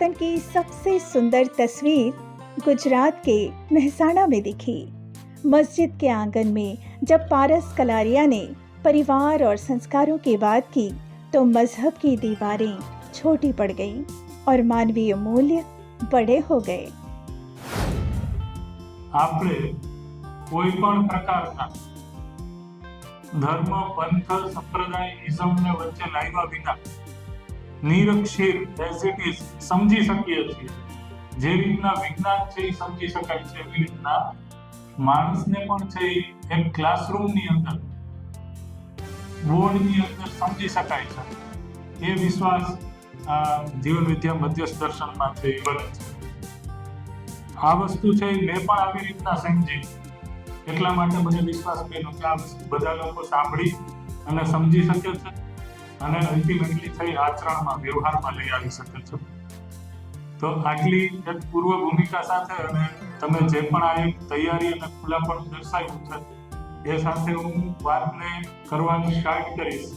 परिवर्तन की सबसे सुंदर तस्वीर गुजरात के मेहसाणा में दिखी। मस्जिद के आंगन में जब पारस कलारिया ने परिवार और संस्कारों की बात की तो मजहब की दीवारें छोटी पड़ गईं और मानवीय मूल्य बड़े हो गए। આપણે કોઈ પણ પ્રકારના ધર્મ, પંથ, સંપ્રદાય, ઇઝમને વચ્ચે લાવ્યા વિના નિરક્ષીર એઝ ઇટ ઇઝ સમજી શકીએ છીએ। જે રીતના વિજ્ઞાન છે એ સમજી શકાય છે એવી રીતના માણસને પણ છે એક ક્લાસરૂમની અંદર, બોર્ડની અંદર સમજી શકાય છે। એ વિશ્વાસ જીવન વિદ્યા મધ્યસ્થ દર્શનમાં છે એ બને છે। આ વસ્તુ છે મેં પણ આવી રીતના સમજી, એટલા માટે મને વિશ્વાસ કર્યો કે આ વસ્તુ બધા લોકો સાંભળી અને સમજી શકે છે અને અલ્ટિમેટલી થઈ આચરણમાં, વ્યવહારમાં લઈ આવી શકે છે। તો આટલી એક પૂર્વ ભૂમિકા સાથે અને તમે જે પણ આ એક તૈયારી અને ખુલ્લાપણું દર્શાવ્યું છે એ સાથે હું વાતને કરવાનું સ્ટાર્ટ કરીશ।